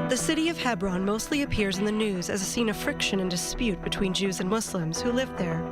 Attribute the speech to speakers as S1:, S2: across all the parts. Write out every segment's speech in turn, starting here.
S1: The city of Hebron mostly appears in the news as a scene of friction and dispute between Jews and Muslims who lived there.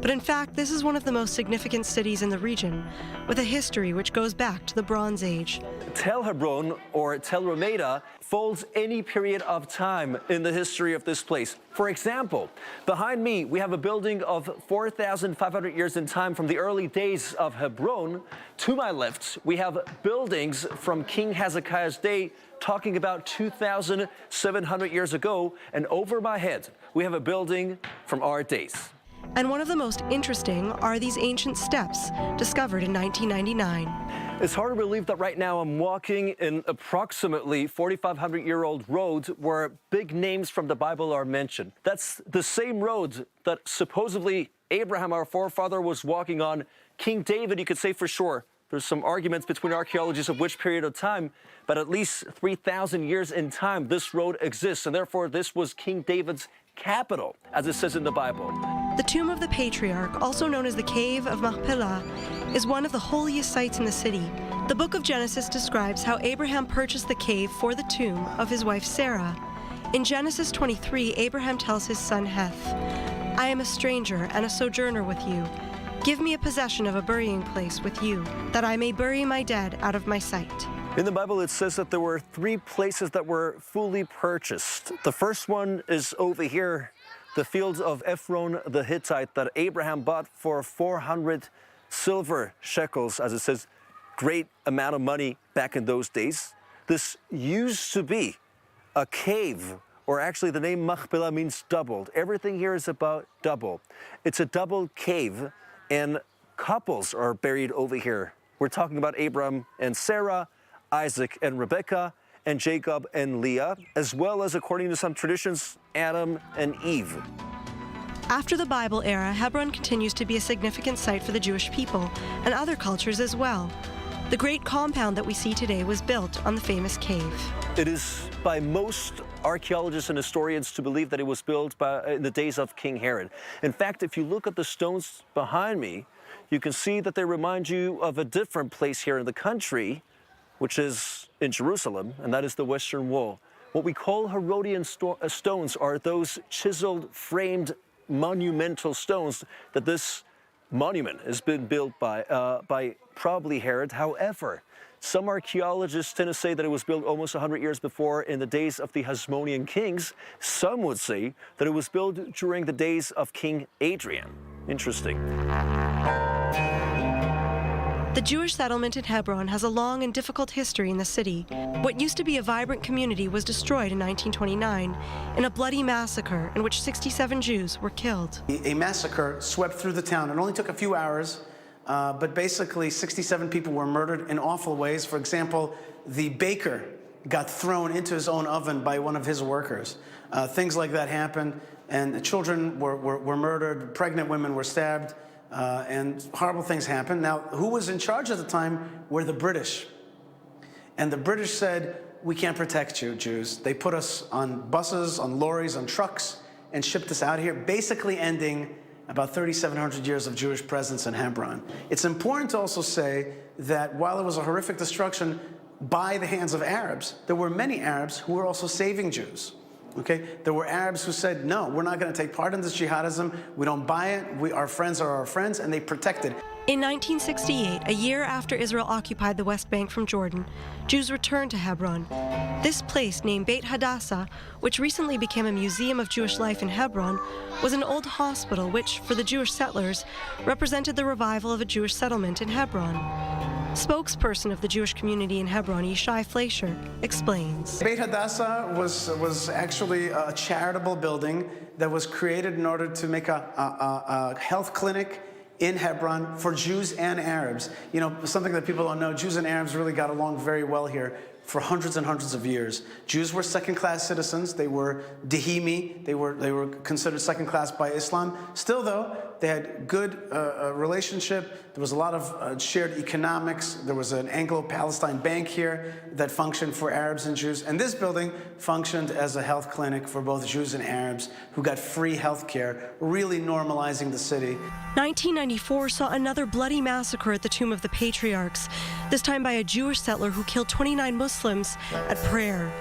S1: But in fact, this is one of the most significant cities in the region, with a history which goes back to the Bronze Age.
S2: Tel Hebron, or Tel Rameda, folds any period of time in the history of this place. For example, behind me, we have a building of 4,500 years in time from the early days of Hebron. To my left, we have buildings from King Hezekiah's day, talking about 2,700 years ago. And over my head, we have a building from our days.
S1: And one of the most interesting are these ancient steps discovered in 1999.
S2: It's hard to believe that right now I'm walking in approximately 4,500-year-old road where big names from the Bible are mentioned. That's the same road that supposedly Abraham, our forefather, was walking on. King David, you could say for sure. There's some arguments between archaeologists of which period of time, but at least 3,000 years in time, this road exists, and therefore this was King David's capital, as it says in the Bible.
S1: The tomb of the Patriarch, also known as the Cave of Machpelah, is one of the holiest sites in the city. The book of Genesis describes how Abraham purchased the cave for the tomb of his wife Sarah. In Genesis 23, Abraham tells his son Heth, "I am a stranger and a sojourner with you. Give me a possession of a burying place with you, that I may bury my dead out of my sight."
S2: In the Bible, it says that there were 3 places that were fully purchased. The first one is over here, the Fields of Ephron the Hittite that Abraham bought for 400 silver shekels, as it says, great amount of money back in those days. This used to be a cave, or actually the name Machpelah means doubled. Everything here is about double. It's a double cave, and couples are buried over here. We're talking about Abraham and Sarah, Isaac and Rebekah, and Jacob and Leah, as well as, according to some traditions, Adam and Eve.
S1: After the Bible era, Hebron continues to be a significant site for the Jewish people and other cultures as well. The great compound that we see today was built on the famous cave.
S2: It is by most archaeologists and historians to believe that it was built in the days of King Herod. In fact, if you look at the stones behind me, you can see that they remind you of a different place here in the country, which is in Jerusalem, and that is the Western Wall. What we call Herodian stones are those chiseled, framed, monumental stones that this monument has been built by probably Herod. However, some archaeologists tend to say that it was built almost 100 years before, in the days of the Hasmonean kings. Some would say that it was built during the days of King Adrian. Interesting.
S1: The Jewish settlement in Hebron has a long and difficult history in the city. What used to be a vibrant community was destroyed in 1929 in a bloody massacre in which 67 Jews were killed.
S3: A massacre swept through the town. It only took a few hours, but basically 67 people were murdered in awful ways. For example, the baker got thrown into his own oven by one of his workers. Things like that happened, and children were murdered, pregnant women were stabbed. And horrible things happened. Now, who was in charge at the time were the British. And the British said, "We can't protect you, Jews." They put us on buses, on lorries, on trucks, and shipped us out here, basically ending about 3,700 years of Jewish presence in Hebron. It's important to also say that while it was a horrific destruction by the hands of Arabs, there were many Arabs who were also saving Jews. Okay, there were Arabs who said, "No, we're not going to take part in this jihadism. We don't buy it. Our friends are our friends," and they protected.
S1: In 1968, a year after Israel occupied the West Bank from Jordan, Jews returned to Hebron. This place, named Beit Hadassah, which recently became a museum of Jewish life in Hebron, was an old hospital which, for the Jewish settlers, represented the revival of a Jewish settlement in Hebron. Spokesperson of the Jewish community in Hebron, Yishai Fleischer, explains.
S3: Beit Hadassah was actually a charitable building that was created in order to make a health clinic in Hebron for Jews and Arabs. You know, something that people don't know, Jews and Arabs really got along very well here for hundreds and hundreds of years. Jews were second-class citizens. They were dehimi. They were considered second-class by Islam. Still, though, they had good relationship. There was a lot of shared economics. There was an Anglo-Palestine bank here that functioned for Arabs and Jews. And this building functioned as a health clinic for both Jews and Arabs who got free health care, really normalizing the city.
S1: 1994 saw another bloody massacre at the tomb of the Patriarchs, this time by a Jewish settler who killed 29 Muslims at prayer.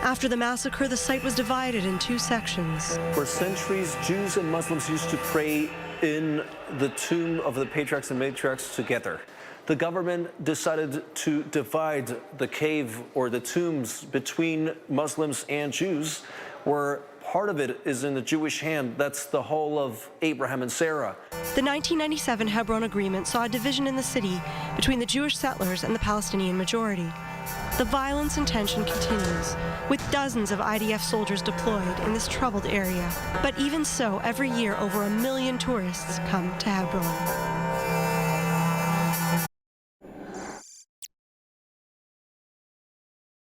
S1: After the massacre, the site was divided in two sections.
S2: For centuries, Jews and Muslims used to pray in the tomb of the patriarchs and matriarchs together. The government decided to divide the cave or the tombs between Muslims and Jews, where part of it is in the Jewish hand. That's the hall of Abraham and Sarah.
S1: The 1997 Hebron Agreement saw a division in the city between the Jewish settlers and the Palestinian majority. The violence and tension continues, with dozens of IDF soldiers deployed in this troubled area. But even so, every year over 1 million tourists come to Hebron.